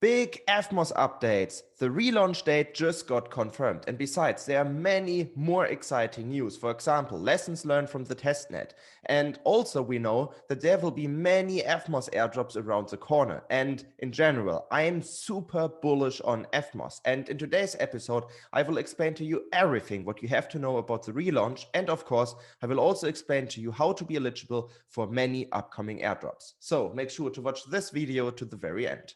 Big Evmos updates. The relaunch date just got confirmed. And besides, there are many more exciting news. For example, lessons learned from the testnet. And also we know that there will be many Evmos airdrops around the corner. And in general, I am super bullish on Evmos. And in today's episode, I will explain to you everything what you have to know about the relaunch. And of course, I will also explain to you how to be eligible for many upcoming airdrops. So make sure to watch this video to the very end.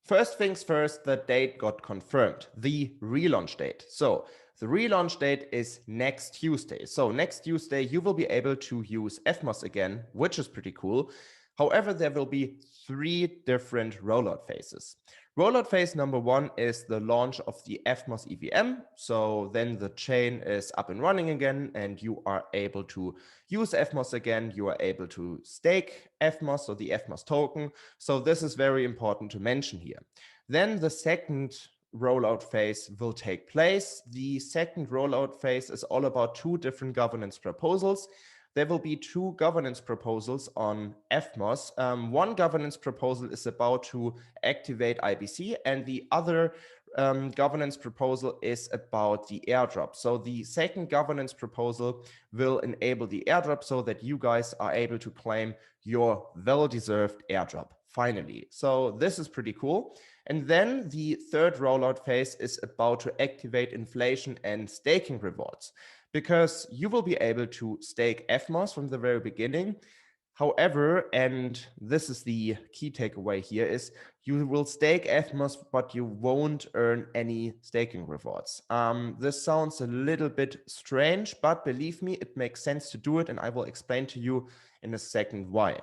First things first, the date got confirmed, the relaunch date. So the relaunch date is next Tuesday. So next Tuesday, you will be able to use Evmos again, which is pretty cool. However, there will be 3 different rollout phases. Rollout phase number 1 is the launch of the Evmos EVM. So then the chain is up and running again, and you are able to use Evmos again. You are able to stake Evmos, so the Evmos token. So this is very important to mention here. Then the second rollout phase will take place. The second rollout phase is all about 2 different governance proposals. There will be 2 governance proposals on Evmos. One governance proposal is about to activate IBC, and the other governance proposal is about the airdrop. So the second governance proposal will enable the airdrop so that you guys are able to claim your well-deserved airdrop, finally. So this is pretty cool. And then the third rollout phase is about to activate inflation and staking rewards, because you will be able to stake Evmos from the very beginning. However, and this is the key takeaway here, is you will stake Evmos, but you won't earn any staking rewards. This sounds a little bit strange, but believe me, it makes sense to do it, and I will explain to you in a second why.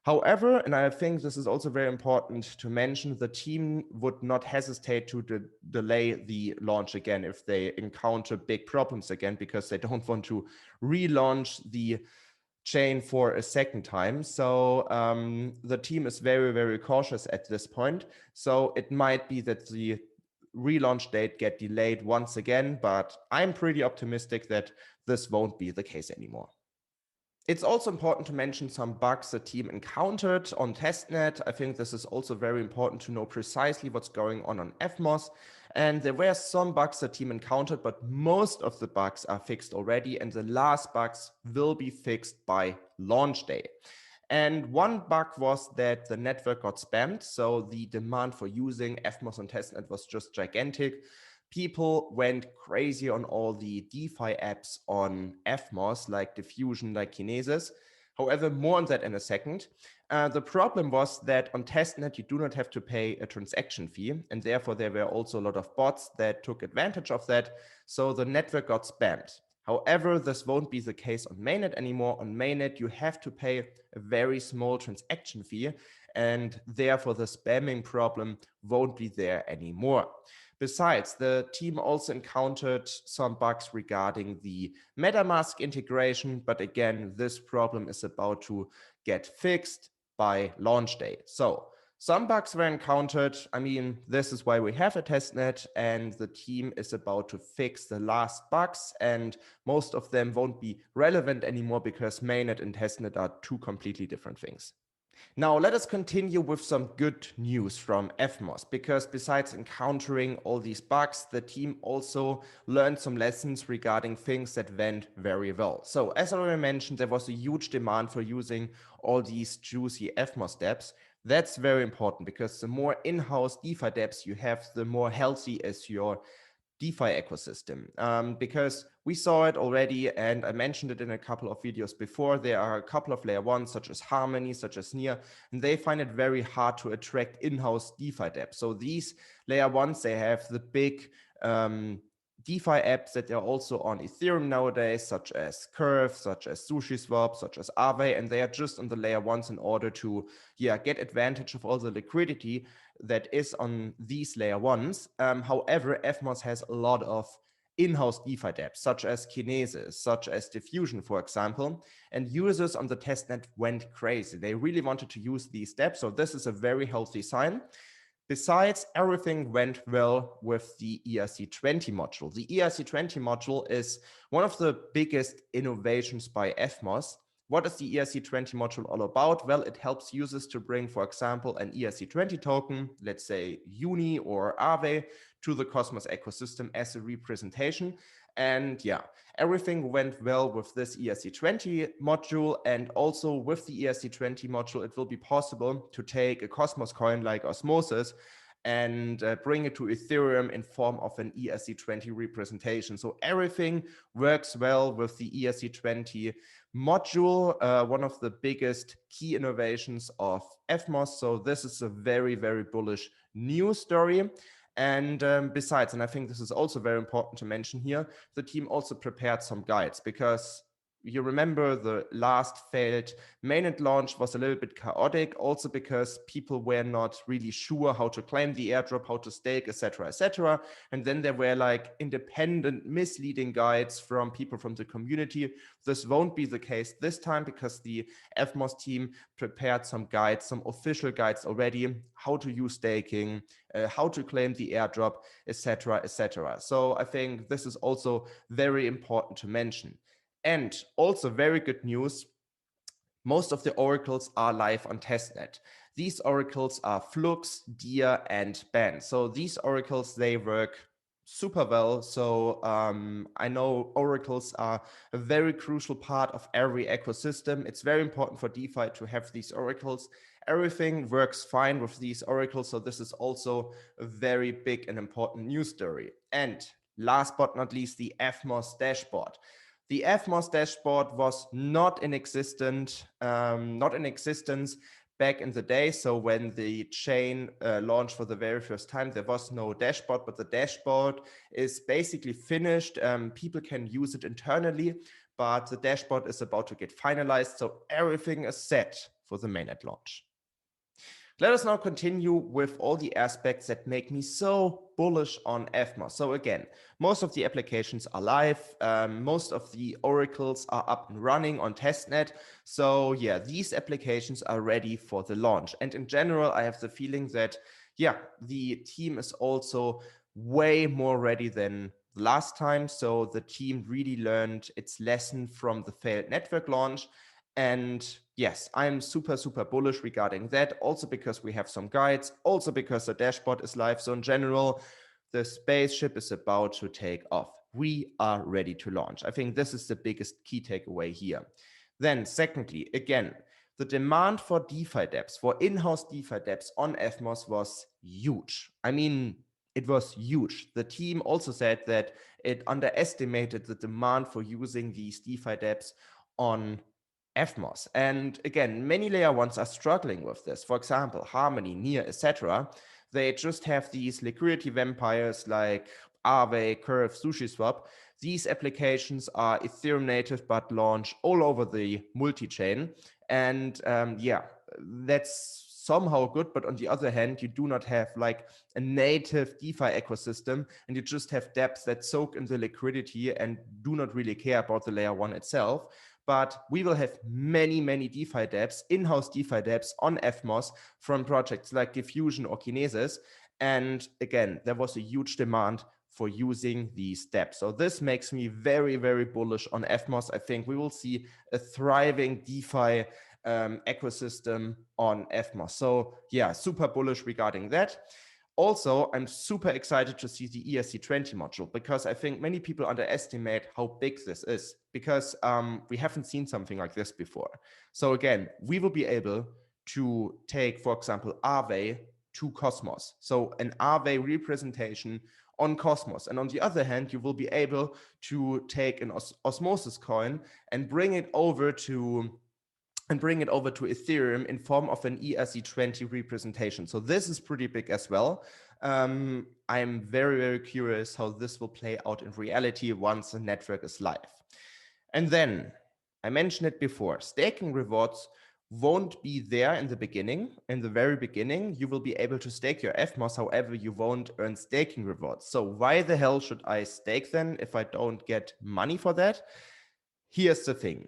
However, and I think this is also very important to mention, the team would not hesitate to delay the launch again if they encounter big problems again, because they don't want to relaunch the chain for a second time. So the team is very, very cautious at this point. So it might be that the relaunch date get delayed once again, but I'm pretty optimistic that this won't be the case anymore. It's also important to mention some bugs the team encountered on testnet. I think this is also very important to know precisely what's going on Evmos. And there were some bugs the team encountered, but most of the bugs are fixed already, and the last bugs will be fixed by launch day. And one bug was that the network got spammed. So the demand for using Evmos on testnet was just gigantic. People went crazy on all the DeFi apps on Evmos, like Diffusion, like Kinesis. However, more on that in a second. The problem was that on testnet, you do not have to pay a transaction fee, and therefore there were also a lot of bots that took advantage of that. So the network got spammed. However, this won't be the case on mainnet anymore. On mainnet, you have to pay a very small transaction fee, and therefore the spamming problem won't be there anymore. Besides, the team also encountered some bugs regarding the MetaMask integration, but again, this problem is about to get fixed by launch day. So some bugs were encountered. I mean, this is why we have a testnet, and the team is about to fix the last bugs, and most of them won't be relevant anymore because mainnet and testnet are 2 completely different things. Now, let us continue with some good news from Evmos, because besides encountering all these bugs, the team also learned some lessons regarding things that went very well. So, as I already mentioned, there was a huge demand for using all these juicy Evmos dApps. That's very important, because the more in-house DeFi dApps you have, the more healthy is your DeFi ecosystem, because we saw it already, and I mentioned it in a couple of videos before. There are a couple of layer 1s, such as Harmony, such as Near, and they find it very hard to attract in-house DeFi dApps. So these layer 1s, they have the big DeFi apps that are also on Ethereum nowadays, such as Curve, such as SushiSwap, such as Aave, and they are just on the layer 1s in order to get advantage of all the liquidity that is on these layer 1s. However, Evmos has a lot of in-house DeFi dApps, such as Kinesis, such as Diffusion, for example, and users on the testnet went crazy. They really wanted to use these dApps, so this is a very healthy sign. Besides, everything went well with the ERC20 module. The ERC20 module is one of the biggest innovations by Evmos. What is the ERC20 module all about? Well, it helps users to bring, for example, an ERC20 token, let's say UNI or Aave, to the Cosmos ecosystem as a representation. And yeah, everything went well with this ERC20 module. And also with the ERC20 module, it will be possible to take a Cosmos coin like Osmosis and bring it to Ethereum in form of an ERC20 representation. So everything works well with the ERC20 module, one of the biggest key innovations of Evmos. So this is a very, very bullish news story. And besides, and I think this is also very important to mention here, the team also prepared some guides, because you remember the last failed mainnet launch was a little bit chaotic, also because people were not really sure how to claim the airdrop, how to stake, etc., etc. And then there were like independent misleading guides from people from the community. This won't be the case this time, because the Evmos team prepared some guides, some official guides already, how to use staking, how to claim the airdrop, etc., etc. So I think this is also very important to mention. And also very good news, most of the oracles are live on testnet. These oracles are Flux, Dia, and Ben. So these oracles, they work super well. So I know oracles are a very crucial part of every ecosystem. It's very important for DeFi to have these oracles. Everything works fine with these oracles. So this is also a very big and important news story. And last but not least, the Evmos dashboard. The Evmos dashboard was not in existence back in the day. So when the chain launched for the very first time, there was no dashboard, but the dashboard is basically finished. People can use it internally, but the dashboard is about to get finalized. So everything is set for the mainnet launch. Let us now continue with all the aspects that make me so bullish on Evmos. So again, most of the applications are live. Most of the oracles are up and running on testnet. So yeah, these applications are ready for the launch. And in general, I have the feeling that, yeah, the team is also way more ready than last time. So the team really learned its lesson from the failed network launch. And yes, I'm super, super bullish regarding that. Also because we have some guides, also because the dashboard is live. So in general, the spaceship is about to take off. We are ready to launch. I think this is the biggest key takeaway here. Then secondly, again, the demand for DeFi dApps, for in-house DeFi dApps on Evmos was huge. I mean, it was huge. The team also said that it underestimated the demand for using these DeFi dApps on Evmos. And again, many layer ones are struggling with this. For example, Harmony, Near, etc. They just have these liquidity vampires like Aave, Curve, SushiSwap. These applications are Ethereum native but launch all over the multi-chain. And yeah, that's somehow good, but on the other hand, you do not have like a native DeFi ecosystem, and you just have dApps that soak in the liquidity and do not really care about the layer one itself. But we will have many, many DeFi dApps, in-house DeFi dApps on Evmos from projects like Diffusion or Kinesis. And again, there was a huge demand for using these dApps. So this makes me very, very bullish on Evmos. I think we will see a thriving DeFi ecosystem on Evmos. So yeah, super bullish regarding that. Also, I'm super excited to see the ERC20 module, because I think many people underestimate how big this is, because we haven't seen something like this before. So again, we will be able to take, for example, Aave to Cosmos. So an Aave representation on Cosmos. And on the other hand, you will be able to take an Osmosis coin and bring it over to Ethereum in form of an ERC20 representation. So this is pretty big as well. I'm very, very curious how this will play out in reality once the network is live. And then, I mentioned it before, staking rewards won't be there in the beginning. In the very beginning, you will be able to stake your Evmos, however, you won't earn staking rewards. So why the hell should I stake then if I don't get money for that? Here's the thing.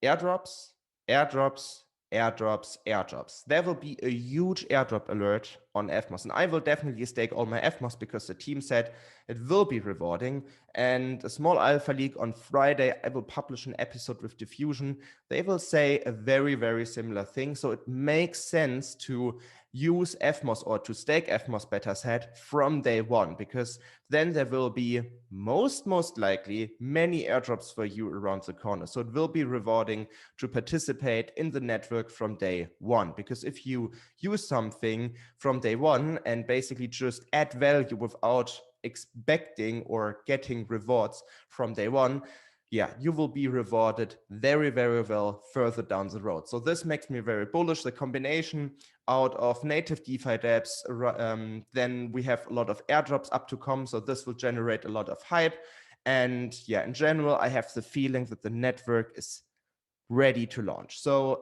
Airdrops, airdrops, airdrops, airdrops. There will be a huge airdrop alert on Evmos. And I will definitely stake all my Evmos because the team said it will be rewarding. And a small alpha leak on Friday, I will publish an episode with Diffusion. They will say a very, very similar thing. So it makes sense to use Evmos or to stake Evmos beta set from day one, because then there will be most likely many airdrops for you around the corner. So it will be rewarding to participate in the network from day one, because if you use something from day one and basically just add value without expecting or getting rewards from day one, yeah, you will be rewarded very, very well further down the road. So this makes me very bullish. The combination out of native DeFi dApps, then we have a lot of airdrops up to come. So this will generate a lot of hype. And yeah, in general, I have the feeling that the network is ready to launch. So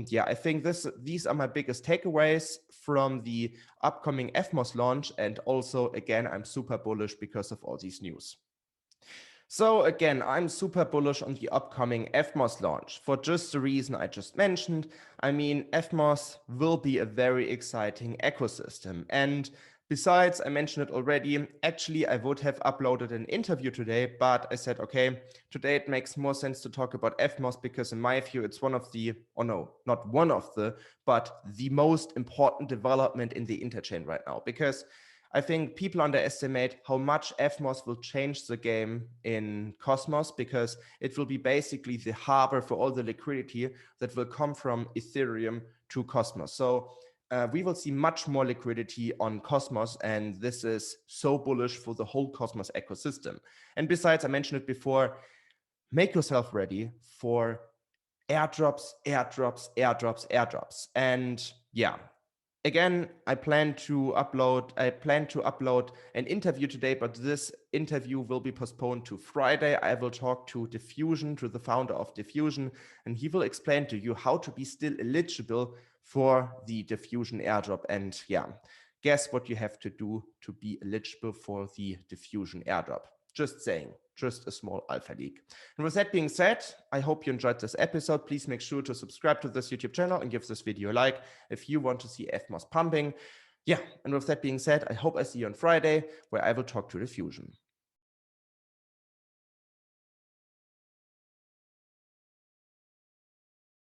yeah, I think these are my biggest takeaways from the upcoming Evmos launch. And also, again, I'm super bullish because of all these news. So again, I'm super bullish on the upcoming Evmos launch for just the reason I just mentioned. I mean, Evmos will be a very exciting ecosystem. And besides, I mentioned it already, actually, I would have uploaded an interview today, but I said, okay, today it makes more sense to talk about Evmos because in my view, it's one of the, or no, not one of the, but the most important development in the interchain right now, because I think people underestimate how much Evmos will change the game in Cosmos, because it will be basically the harbor for all the liquidity that will come from Ethereum to Cosmos. So we will see much more liquidity on Cosmos, and this is so bullish for the whole Cosmos ecosystem. And besides, I mentioned it before, make yourself ready for airdrops, airdrops, airdrops, airdrops. And yeah, again, I plan to upload an interview today, but this interview will be postponed to Friday. I will talk to Diffusion, to the founder of Diffusion, and he will explain to you how to be still eligible for the Diffusion airdrop. And yeah, guess what you have to do to be eligible for the Diffusion airdrop? Just saying, just a small alpha leak. And with that being said, I hope you enjoyed this episode. Please make sure to subscribe to this YouTube channel and give this video a like if you want to see Evmos pumping. Yeah, and with that being said, I hope I see you on Friday, where I will talk to Diffusion.